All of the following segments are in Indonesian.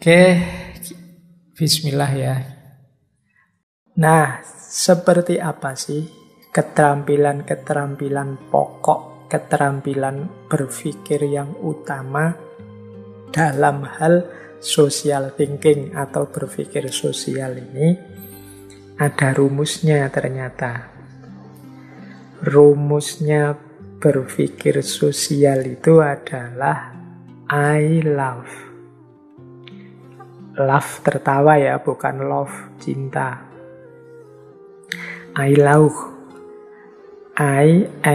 Oke, bismillah ya. Nah, seperti apa sih keterampilan-keterampilan pokok, keterampilan berpikir yang utama dalam hal social thinking atau berpikir sosial ini? Ada rumusnya ternyata. Rumusnya berpikir sosial itu adalah I love. Love tertawa ya, bukan love cinta. I love. I-L-A-U-G-H.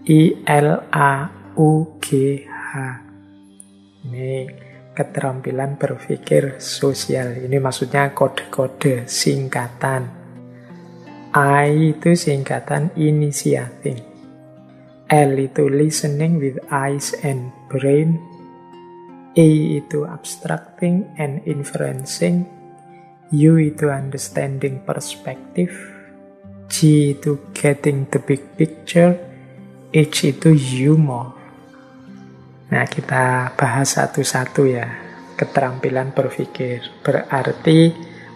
I-L-A-U-G-H. Ini keterampilan berpikir sosial. Ini maksudnya kode-kode singkatan. I itu singkatan initiating. L itu listening with eyes and brain. A itu abstracting and inferencing. U itu understanding perspective. G itu getting the big picture. H itu humor. Nah, kita bahas satu-satu ya. Keterampilan berpikir. Berarti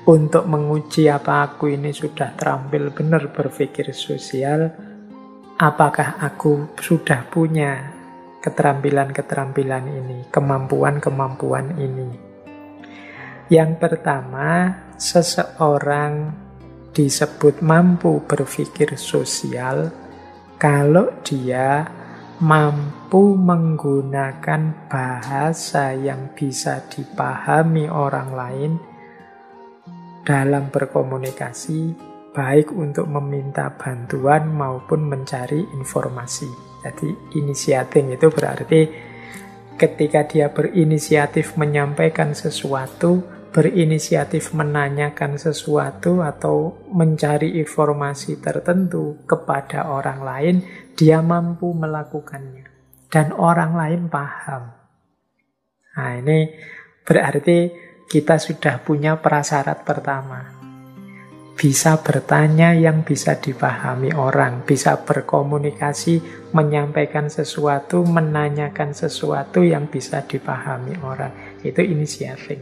untuk menguji apa aku ini sudah terampil benar berpikir sosial, apakah aku sudah punya keterampilan-keterampilan ini, kemampuan-kemampuan ini. Yang pertama, seseorang disebut mampu berpikir sosial kalau dia mampu menggunakan bahasa yang bisa dipahami orang lain dalam berkomunikasi, baik untuk meminta bantuan maupun mencari informasi. Jadi initiating itu berarti ketika dia berinisiatif menyampaikan sesuatu, berinisiatif menanyakan sesuatu atau mencari informasi tertentu kepada orang lain, dia mampu melakukannya. Dan orang lain paham. Nah, ini berarti kita sudah punya prasyarat pertama. Bisa bertanya yang bisa dipahami orang, bisa berkomunikasi, menyampaikan sesuatu, menanyakan sesuatu yang bisa dipahami orang. Itu initiating.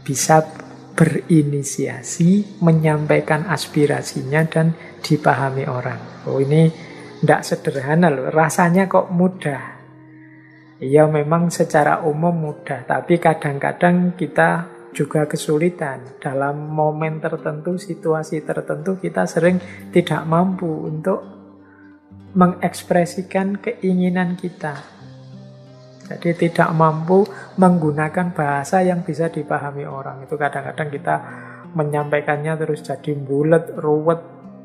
Bisa berinisiasi, menyampaikan aspirasinya dan dipahami orang. Oh, ini tidak sederhana loh, rasanya kok mudah. Ya memang secara umum mudah, tapi kadang-kadang kita juga kesulitan. Dalam momen tertentu, situasi tertentu, kita sering tidak mampu untuk mengekspresikan keinginan kita. Jadi tidak mampu menggunakan bahasa yang bisa dipahami orang. Itu kadang-kadang kita menyampaikannya terus jadi bulet, ruwet,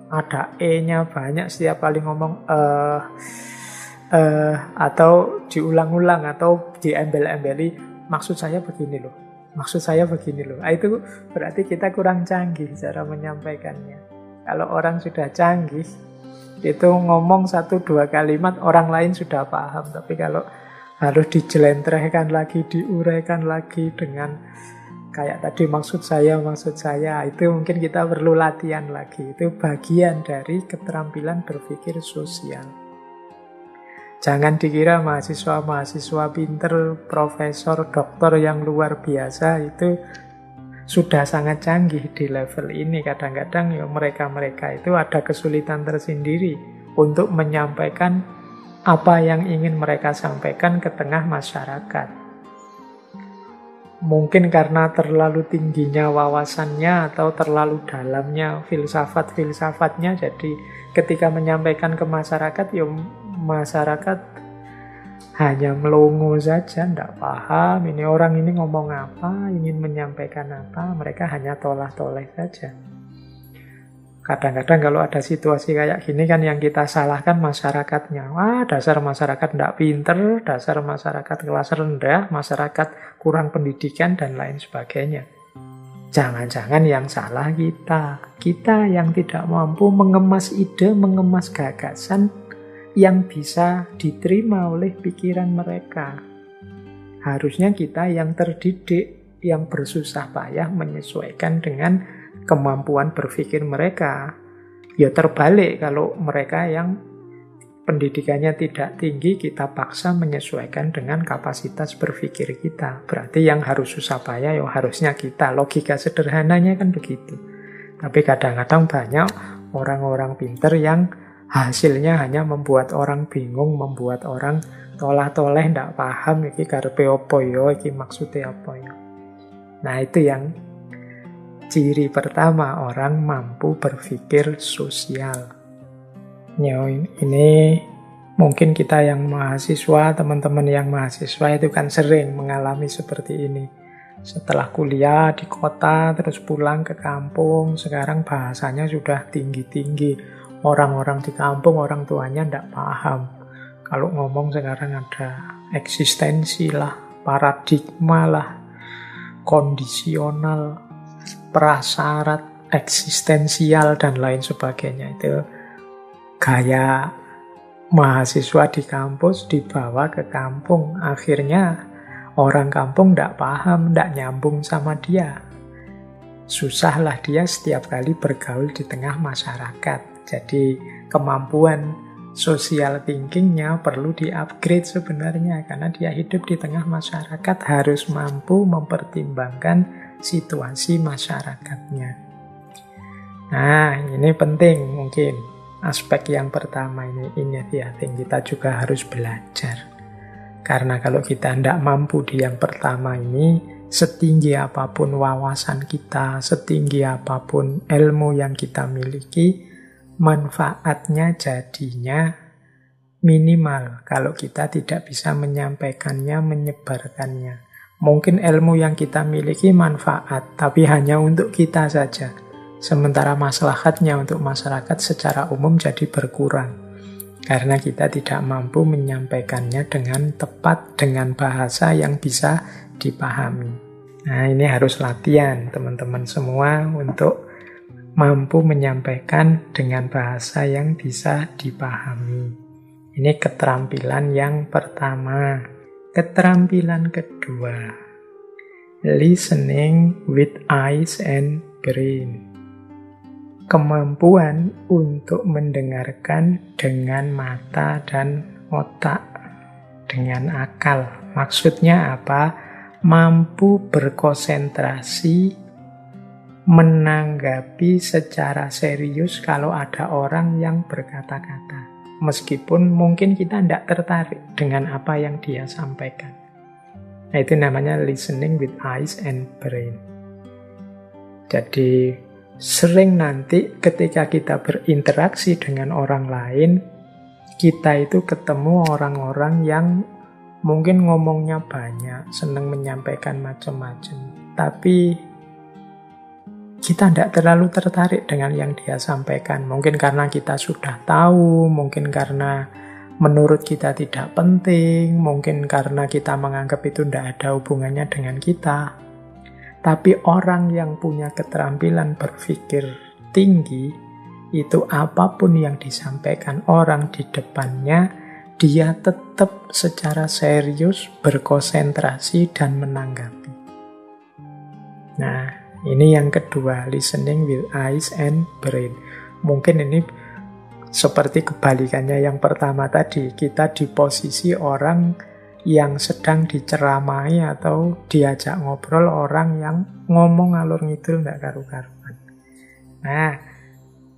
ada E-nya banyak, setiap kali ngomong atau diulang-ulang atau diembel-embeli, maksud saya begini loh, maksud saya begini loh. Itu berarti kita kurang canggih cara menyampaikannya. Kalau orang sudah canggih, itu ngomong 1-2 kalimat orang lain sudah paham. Tapi kalau harus dijelentrehkan lagi, diuraikan lagi dengan kayak tadi maksud saya, itu mungkin kita perlu latihan lagi. Itu bagian dari keterampilan berpikir sosial. Jangan dikira mahasiswa-mahasiswa pinter, profesor, doktor yang luar biasa itu sudah sangat canggih di level ini. Kadang-kadang ya mereka-mereka itu ada kesulitan tersendiri untuk menyampaikan apa yang ingin mereka sampaikan ke tengah masyarakat. Mungkin karena terlalu tingginya wawasannya atau terlalu dalamnya filsafat-filsafatnya, jadi ketika menyampaikan ke masyarakat, ya masyarakat hanya melongo saja, tidak paham ini orang ini ngomong apa, ingin menyampaikan apa, mereka hanya tolah-toleh saja. Kadang-kadang kalau ada situasi kayak gini kan yang kita salahkan masyarakatnya. Wah, dasar masyarakat tidak pinter, dasar masyarakat kelas rendah, masyarakat kurang pendidikan, dan lain sebagainya. Jangan-jangan yang salah kita. Kita yang tidak mampu mengemas ide, mengemas gagasan yang bisa diterima oleh pikiran mereka. Harusnya kita yang terdidik, yang bersusah payah menyesuaikan dengan kemampuan berpikir mereka. Ya terbalik kalau mereka yang pendidikannya tidak tinggi, kita paksa menyesuaikan dengan kapasitas berpikir kita. Berarti yang harus susah payah ya harusnya kita. Logika sederhananya kan begitu. Tapi kadang-kadang banyak orang-orang pinter yang hasilnya hanya membuat orang bingung, membuat orang tolah-toleh, tidak paham, iki karepe apa ya, iki maksudnya apa ya. Nah itu yang ciri pertama orang mampu berpikir sosial. Ya, ini mungkin kita yang mahasiswa, teman-teman yang mahasiswa itu kan sering mengalami seperti ini. Setelah kuliah di kota, terus pulang ke kampung, sekarang bahasanya sudah tinggi-tinggi. Orang-orang di kampung, orang tuanya tidak paham. Kalau ngomong sekarang ada eksistensi lah, paradigma lah, kondisional, prasyarat, eksistensial, dan lain sebagainya. Itu gaya mahasiswa di kampus dibawa ke kampung. Akhirnya orang kampung tidak paham, tidak nyambung sama dia. Susahlah dia setiap kali bergaul di tengah masyarakat. Jadi kemampuan social thinking-nya perlu di-upgrade sebenarnya. Karena dia hidup di tengah masyarakat harus mampu mempertimbangkan situasi masyarakatnya. Nah, ini penting mungkin. Aspek yang pertama ini initiating, kita juga harus belajar. Karena kalau kita tidak mampu di yang pertama ini, setinggi apapun wawasan kita, setinggi apapun ilmu yang kita miliki, manfaatnya jadinya minimal kalau kita tidak bisa menyampaikannya, menyebarkannya. Mungkin ilmu yang kita miliki manfaat, tapi hanya untuk kita saja. Sementara maslahatnya untuk masyarakat secara umum jadi berkurang. Karena kita tidak mampu menyampaikannya dengan tepat, dengan bahasa yang bisa dipahami. Nah, ini harus latihan teman-teman semua untuk mampu menyampaikan dengan bahasa yang bisa dipahami. Ini keterampilan yang pertama. Keterampilan kedua, listening with eyes and brain. Kemampuan untuk mendengarkan dengan mata dan otak, dengan akal. Maksudnya apa? Mampu berkonsentrasi, menanggapi secara serius kalau ada orang yang berkata-kata. Meskipun mungkin kita tidak tertarik dengan apa yang dia sampaikan. Nah, itu namanya listening with eyes and brain. Jadi sering nanti ketika kita berinteraksi dengan orang lain, kita itu ketemu orang-orang yang mungkin ngomongnya banyak, senang menyampaikan macam-macam. Tapi kita tidak terlalu tertarik dengan yang dia sampaikan. Mungkin karena kita sudah tahu, mungkin karena menurut kita tidak penting, mungkin karena kita menganggap itu tidak ada hubungannya dengan kita. Tapi orang yang punya keterampilan berpikir tinggi, itu apapun yang disampaikan orang di depannya, dia tetap secara serius berkonsentrasi dan menanggapi. Nah, ini yang kedua, listening with eyes and brain. Mungkin ini seperti kebalikannya yang pertama tadi, kita di posisi orang yang sedang diceramai atau diajak ngobrol orang yang ngomong ngalur ngidul nggak karu-karuan. Nah,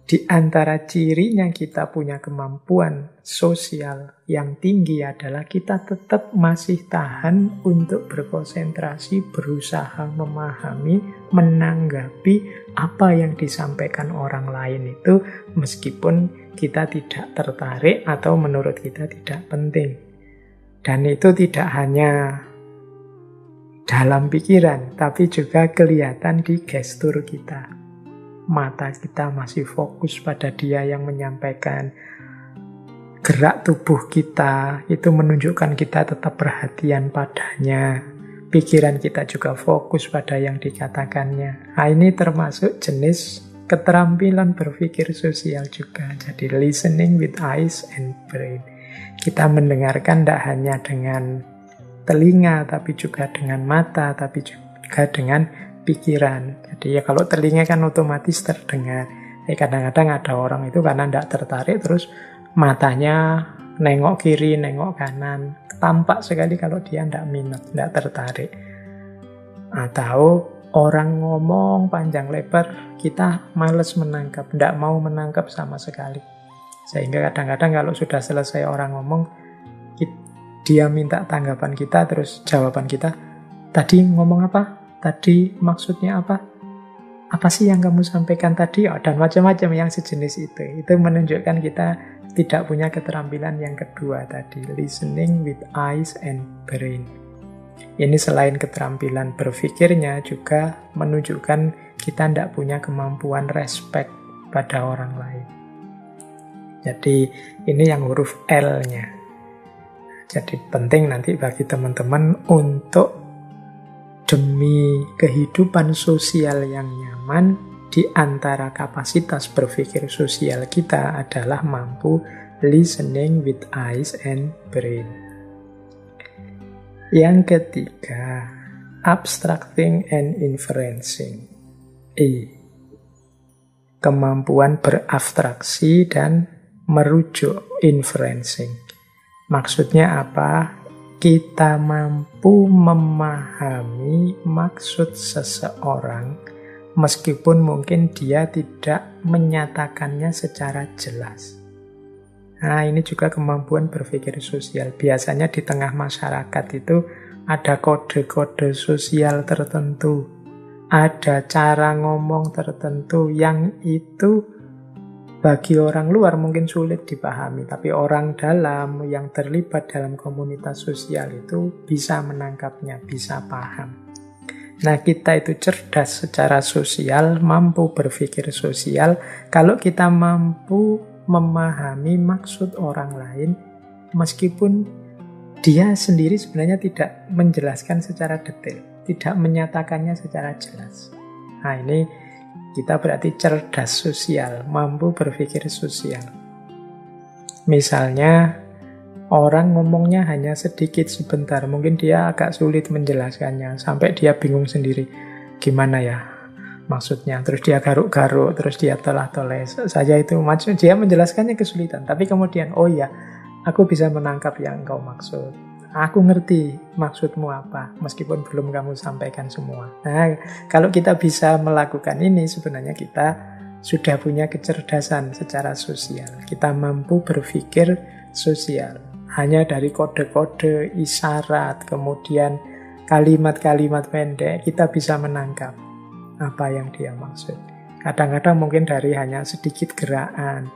di antara cirinya kita punya kemampuan sosial yang tinggi adalah kita tetap masih tahan untuk berkonsentrasi, berusaha memahami, menanggapi apa yang disampaikan orang lain itu, meskipun kita tidak tertarik atau menurut kita tidak penting. Dan itu tidak hanya dalam pikiran, tapi juga kelihatan di gestur kita. Mata kita masih fokus pada dia yang menyampaikan. Gerak tubuh kita itu menunjukkan kita tetap perhatian padanya. Pikiran kita juga fokus pada yang dikatakannya. Nah, ini termasuk jenis keterampilan berpikir sosial juga. Jadi listening with eyes and brain. Kita mendengarkan tidak hanya dengan telinga, tapi juga dengan mata, tapi juga dengan pikiran. Jadi ya kalau telinga kan otomatis terdengar. Kadang-kadang ada orang itu karena tidak tertarik, terus matanya nengok kiri, nengok kanan. Tampak sekali kalau dia tidak minat, tidak tertarik. Atau orang ngomong panjang lebar, kita males menangkap, tidak mau menangkap sama sekali. Sehingga kadang-kadang kalau sudah selesai orang ngomong, dia minta tanggapan kita, terus jawaban kita, tadi ngomong apa? Tadi maksudnya apa? Apa sih yang kamu sampaikan tadi? Oh, dan macam-macam yang sejenis itu. Itu menunjukkan kita tidak punya keterampilan yang kedua tadi, listening with eyes and brain. Ini selain keterampilan berpikirnya juga menunjukkan kita tidak punya kemampuan respect pada orang lain. Jadi ini yang huruf L-nya. Jadi penting nanti bagi teman-teman untuk demi kehidupan sosial yang nyaman, di antara kapasitas berpikir sosial kita adalah mampu listening with eyes and brain. Yang ketiga, abstracting and inferencing. Kemampuan berabstraksi dan merujuk, inferencing. Maksudnya apa? Kita mampu memahami maksud seseorang meskipun mungkin dia tidak menyatakannya secara jelas. Nah, ini juga kemampuan berpikir sosial. Biasanya di tengah masyarakat itu ada kode-kode sosial tertentu, ada cara ngomong tertentu yang itu bagi orang luar mungkin sulit dipahami, tapi orang dalam yang terlibat dalam komunitas sosial itu bisa menangkapnya, bisa paham. Nah, kita itu cerdas secara sosial, mampu berpikir sosial, kalau kita mampu memahami maksud orang lain, meskipun dia sendiri sebenarnya tidak menjelaskan secara detail, tidak menyatakannya secara jelas. Nah, ini kita berarti cerdas sosial, mampu berpikir sosial. Misalnya, orang ngomongnya hanya sedikit sebentar, mungkin dia agak sulit menjelaskannya, sampai dia bingung sendiri, gimana ya maksudnya, terus dia garuk-garuk, terus dia telah-toleh saja itu, maksud dia menjelaskannya kesulitan, tapi kemudian, oh ya, aku bisa menangkap yang engkau maksud, aku ngerti maksudmu apa, meskipun belum kamu sampaikan semua. Nah, kalau kita bisa melakukan ini, sebenarnya kita sudah punya kecerdasan secara sosial, kita mampu berpikir sosial. Hanya dari kode-kode, isyarat, kemudian kalimat-kalimat pendek, kita bisa menangkap apa yang dia maksud. Kadang-kadang mungkin dari hanya sedikit gerakan,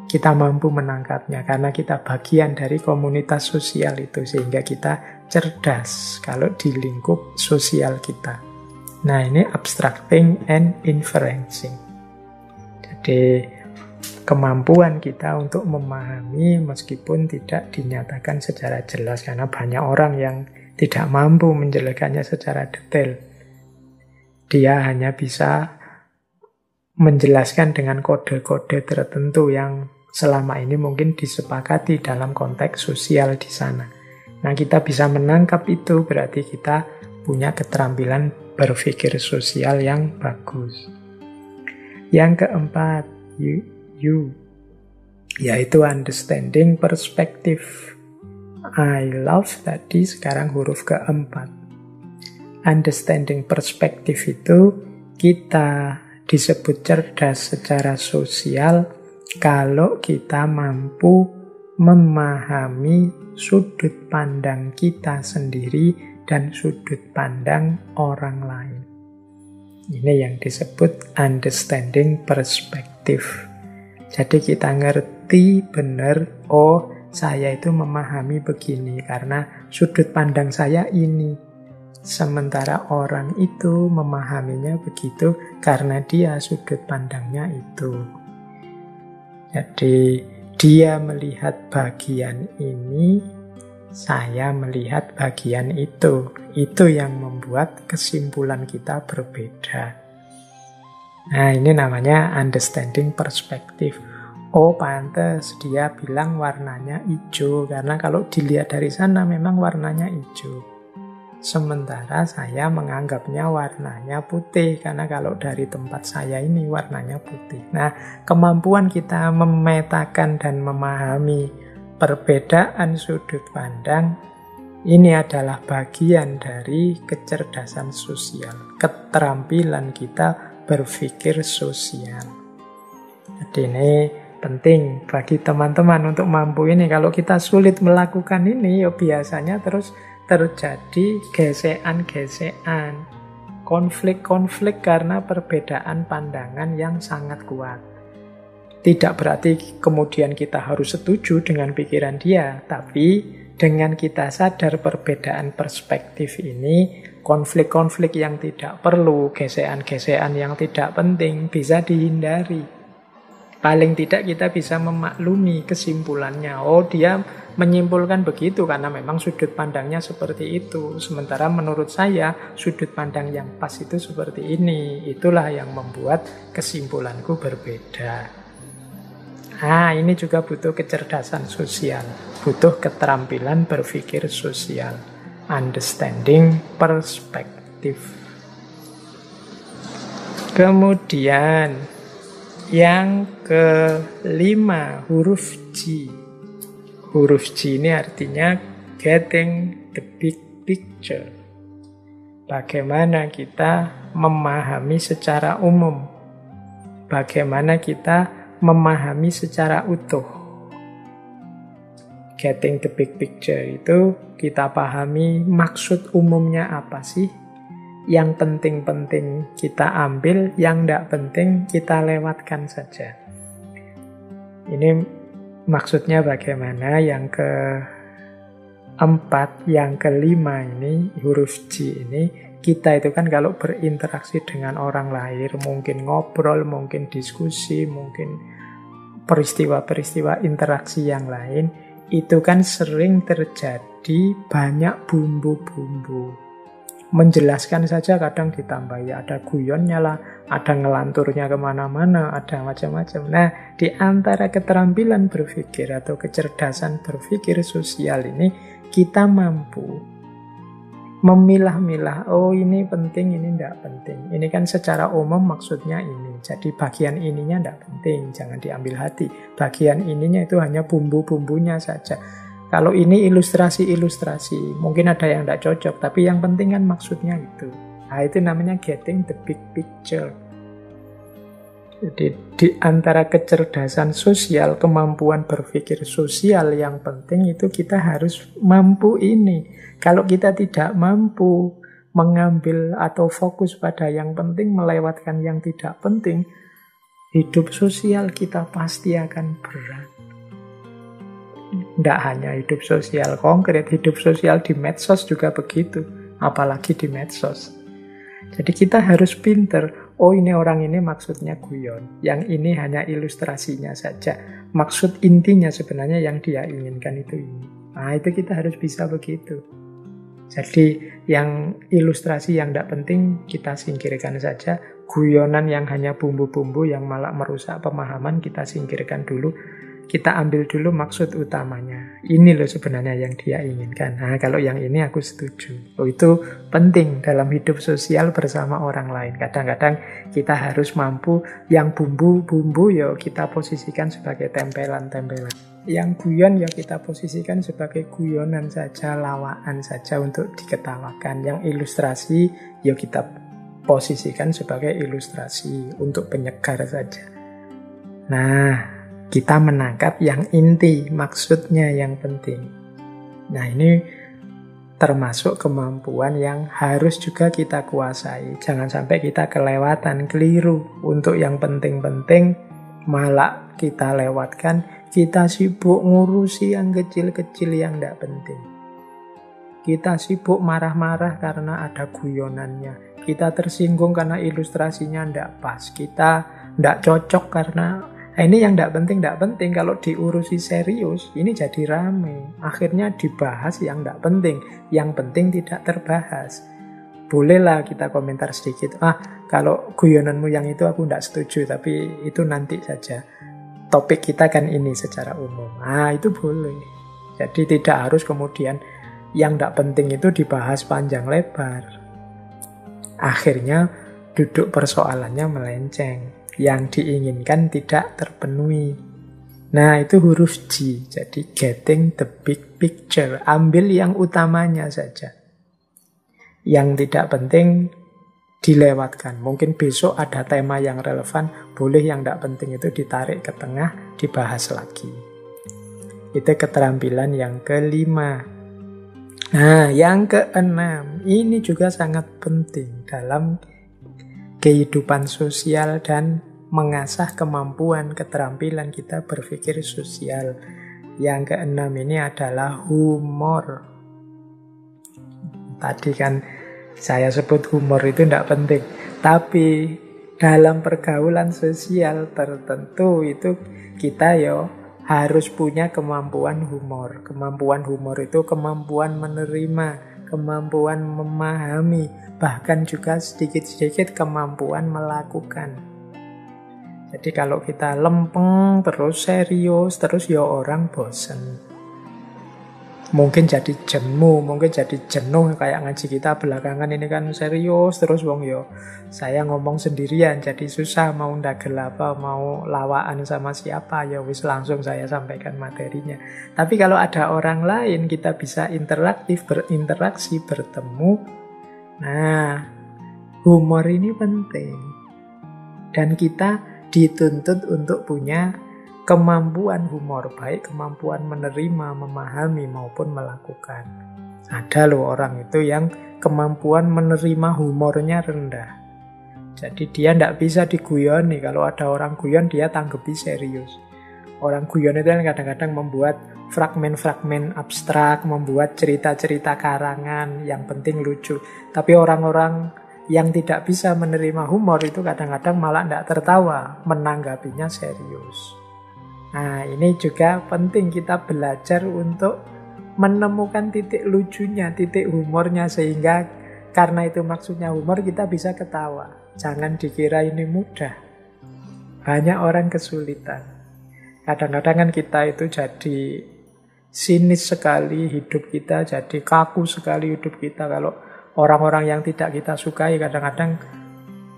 kita mampu menangkapnya, karena kita bagian dari komunitas sosial itu, sehingga kita cerdas kalau di lingkup sosial kita. Nah, ini abstracting and inferencing. Jadi, kemampuan kita untuk memahami meskipun tidak dinyatakan secara jelas, karena banyak orang yang tidak mampu menjelaskannya secara detail. Dia hanya bisa menjelaskan dengan kode-kode tertentu yang selama ini mungkin disepakati dalam konteks sosial di sana. Nah, kita bisa menangkap itu, berarti kita punya keterampilan berpikir sosial yang bagus. Yang keempat, yaitu understanding perspective. I love tadi, sekarang huruf keempat. Understanding perspective itu kita disebut cerdas secara sosial kalau kita mampu memahami sudut pandang kita sendiri dan sudut pandang orang lain. Ini yang disebut understanding perspective. Jadi kita ngerti benar, oh saya itu memahami begini karena sudut pandang saya ini. Sementara orang itu memahaminya begitu karena dia sudut pandangnya itu. Jadi dia melihat bagian ini, saya melihat bagian itu. Itu yang membuat kesimpulan kita berbeda. Nah, ini namanya understanding perspective. Oh, pantes dia bilang warnanya hijau, karena kalau dilihat dari sana memang warnanya hijau. Sementara saya menganggapnya warnanya putih, karena kalau dari tempat saya ini warnanya putih. Nah, kemampuan kita memetakan dan memahami perbedaan sudut pandang ini adalah bagian dari kecerdasan sosial, keterampilan kita berpikir sosial. Jadi ini penting bagi teman-teman untuk mampu ini. Kalau kita sulit melakukan ini, ya biasanya terus terjadi gesekan-gesekan, konflik-konflik karena perbedaan pandangan yang sangat kuat. Tidak berarti kemudian kita harus setuju dengan pikiran dia, tapi dengan kita sadar perbedaan perspektif ini, konflik-konflik yang tidak perlu, gesekan-gesekan yang tidak penting bisa dihindari. Paling tidak kita bisa memaklumi kesimpulannya. Oh, dia menyimpulkan begitu karena memang sudut pandangnya seperti itu. Sementara menurut saya, sudut pandang yang pas itu seperti ini. Itulah yang membuat kesimpulanku berbeda. Ini juga butuh kecerdasan sosial. Butuh keterampilan berpikir sosial. Understanding perspektif. Kemudian yang kelima, huruf G. Huruf G ini artinya getting the big picture. Bagaimana kita memahami secara umum. Bagaimana kita memahami secara utuh. Getting the big picture itu kita pahami maksud umumnya apa sih. Yang penting-penting kita ambil, yang tidak penting kita lewatkan saja. Ini maksudnya bagaimana? Yang keempat, yang kelima ini, huruf G ini, kita itu kan kalau berinteraksi dengan orang lain, mungkin ngobrol, mungkin diskusi, mungkin peristiwa-peristiwa interaksi yang lain, itu kan sering terjadi banyak bumbu-bumbu. Menjelaskan saja kadang ditambahi, ada guyonnya lah, ada ngelanturnya kemana-mana, ada macam-macam. Nah, di antara keterampilan berpikir atau kecerdasan berpikir sosial ini, kita mampu memilah-milah, oh ini penting, ini tidak penting. Ini kan secara umum maksudnya ini. Jadi bagian ininya tidak penting, jangan diambil hati. Bagian ininya itu hanya bumbu-bumbunya saja. Kalau ini ilustrasi-ilustrasi, mungkin ada yang tidak cocok, tapi yang penting kan maksudnya itu. Nah, itu namanya getting the big picture. Jadi di antara kecerdasan sosial, kemampuan berpikir sosial yang penting itu kita harus mampu ini. Kalau kita tidak mampu mengambil atau fokus pada yang penting, melewatkan yang tidak penting, hidup sosial kita pasti akan berat. Tidak hanya hidup sosial konkret, hidup sosial di medsos juga begitu. Apalagi di medsos. Jadi kita harus pinter. Oh, ini orang ini maksudnya guyon. Yang ini hanya ilustrasinya saja. Maksud intinya sebenarnya yang dia inginkan itu ini. Nah, itu kita harus bisa begitu. Jadi yang ilustrasi yang tidak penting kita singkirkan saja. Guyonan yang hanya bumbu-bumbu yang malah merusak pemahaman kita singkirkan dulu. Kita ambil dulu maksud utamanya. Ini loh sebenarnya yang dia inginkan. Nah, kalau yang ini aku setuju. Oh, itu penting dalam hidup sosial bersama orang lain. Kadang-kadang kita harus mampu yang bumbu-bumbu ya kita posisikan sebagai tempelan-tempelan. Yang guyon ya kita posisikan sebagai guyonan saja, lawaan saja untuk diketawakan. Yang ilustrasi ya kita posisikan sebagai ilustrasi untuk penyegar saja. Nah, kita menangkap yang inti, maksudnya yang penting. Nah, ini termasuk kemampuan yang harus juga kita kuasai. Jangan sampai kita kelewatan, keliru. Untuk yang penting-penting, malah kita lewatkan. Kita sibuk ngurusi yang kecil-kecil yang tidak penting. Kita sibuk marah-marah karena ada guyonannya. Kita tersinggung karena ilustrasinya tidak pas. Kita tidak cocok karena ini yang tidak penting. Kalau diurusi serius, ini jadi rame. Akhirnya dibahas yang tidak penting. Yang penting tidak terbahas. Bolehlah kita komentar sedikit. Kalau guyonanmu yang itu aku tidak setuju, tapi itu nanti saja. Topik kita kan ini secara umum. Itu boleh. Jadi tidak harus kemudian yang tidak penting itu dibahas panjang lebar. Akhirnya duduk persoalannya melenceng. Yang diinginkan tidak terpenuhi. Nah, itu huruf G. Jadi getting the big picture. Ambil yang utamanya saja. Yang tidak penting dilewatkan. Mungkin besok ada tema yang relevan, boleh yang tidak penting itu ditarik ke tengah, dibahas lagi. Itu keterampilan yang kelima. Nah, yang keenam, ini juga sangat penting dalam kehidupan sosial dan mengasah kemampuan keterampilan kita berpikir sosial. Yang keenam ini adalah humor. Tadi kan saya sebut humor itu tidak penting, tapi dalam pergaulan sosial tertentu itu kita harus punya kemampuan humor. Kemampuan humor itu kemampuan menerima, kemampuan memahami, bahkan juga sedikit-sedikit kemampuan melakukan. Jadi kalau kita lempeng, terus serius, terus orang bosen. Mungkin jadi jemu, mungkin jadi jenuh kayak ngaji kita belakangan ini kan serius terus saya ngomong sendirian jadi susah mau ndagel apa, mau lawaan sama siapa wis langsung saya sampaikan materinya. Tapi kalau ada orang lain kita bisa interaktif, berinteraksi, bertemu. Nah, humor ini penting. Dan kita dituntut untuk punya kemampuan humor, baik kemampuan menerima, memahami maupun melakukan. Ada loh orang itu yang kemampuan menerima humornya rendah. Jadi dia tidak bisa diguyoni. Kalau ada orang guyon dia tanggapi serius. Orang guyon itu kadang-kadang membuat fragmen-fragmen abstrak, membuat cerita-cerita karangan yang penting lucu. Tapi orang-orang yang tidak bisa menerima humor itu kadang-kadang malah tidak tertawa, menanggapinya serius. Nah, ini juga penting kita belajar untuk menemukan titik lucunya, titik humornya, sehingga karena itu maksudnya humor kita bisa ketawa. Jangan dikira ini mudah. Banyak orang kesulitan. Kadang-kadang kan kita itu jadi sinis sekali hidup kita, jadi kaku sekali hidup kita. Kalau orang-orang yang tidak kita sukai kadang-kadang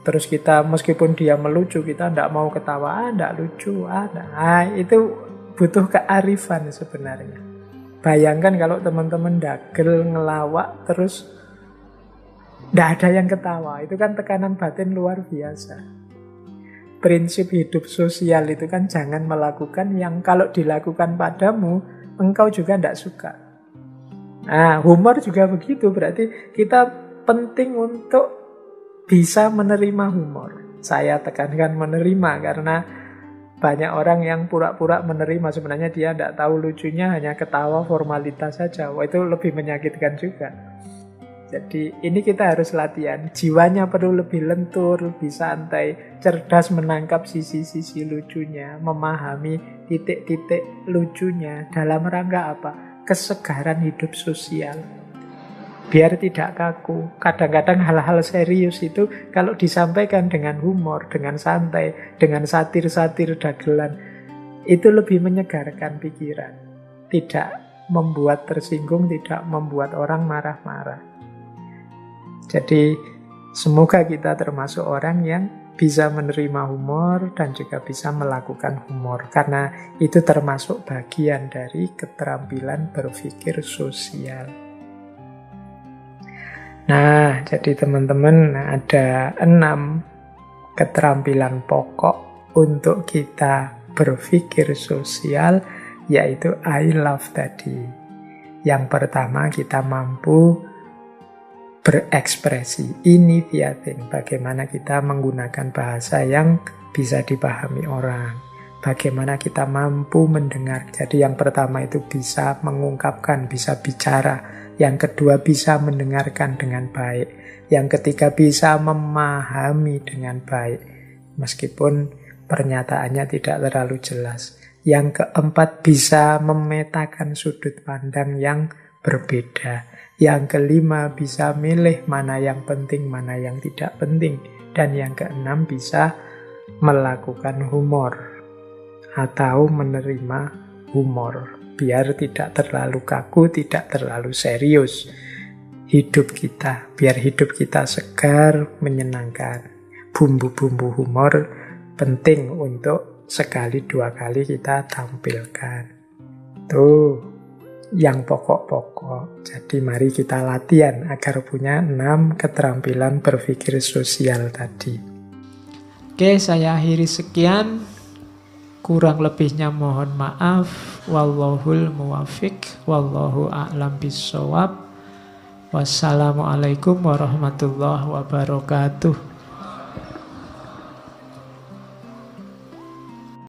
terus kita meskipun dia melucu kita tidak mau ketawa, tidak lucu, itu butuh kearifan sebenarnya. Bayangkan kalau teman-teman dagel ngelawak terus tidak ada yang ketawa, itu kan tekanan batin luar biasa. Prinsip hidup sosial itu kan jangan melakukan yang kalau dilakukan padamu engkau juga tidak suka. Nah, humor juga begitu, berarti kita penting untuk bisa menerima humor. Saya tekankan menerima karena banyak orang yang pura-pura menerima, sebenarnya dia tidak tahu lucunya, hanya ketawa formalitas saja. Wah, itu lebih menyakitkan juga. Jadi ini kita harus latihan. Jiwanya perlu lebih lentur, lebih santai, cerdas menangkap sisi-sisi lucunya, memahami titik-titik lucunya. Dalam rangka apa? Kesegaran hidup sosial. Biar tidak kaku. Kadang-kadang hal-hal serius itu kalau disampaikan dengan humor, dengan santai, dengan satir-satir dagelan, itu lebih menyegarkan pikiran. Tidak membuat tersinggung, tidak membuat orang marah-marah. Jadi semoga kita termasuk orang yang bisa menerima humor dan juga bisa melakukan humor. Karena itu termasuk bagian dari keterampilan berpikir sosial. Nah, jadi teman-teman ada 6 keterampilan pokok untuk kita berpikir sosial, yaitu I love tadi. Yang pertama kita mampu berekspresi, initiating, bagaimana kita menggunakan bahasa yang bisa dipahami orang. Bagaimana kita mampu mendengar. Jadi yang pertama itu bisa mengungkapkan, bisa bicara. Yang kedua bisa mendengarkan dengan baik. Yang ketiga bisa memahami dengan baik. Meskipun pernyataannya tidak terlalu jelas. Yang keempat bisa memetakan sudut pandang yang berbeda. Yang kelima bisa milih mana yang penting, mana yang tidak penting. Dan yang keenam bisa melakukan humor atau menerima humor. Biar tidak terlalu kaku, tidak terlalu serius hidup kita. Biar hidup kita segar, menyenangkan. Bumbu-bumbu humor penting untuk sekali dua kali kita tampilkan. Tuh, yang pokok-pokok. Jadi mari kita latihan agar punya 6 keterampilan berpikir sosial tadi. Oke, saya akhiri sekian. Kurang lebihnya mohon maaf. Wallahul muwafiq. Wallahu a'lam bishawab. Wassalamualaikum warahmatullahi wabarakatuh.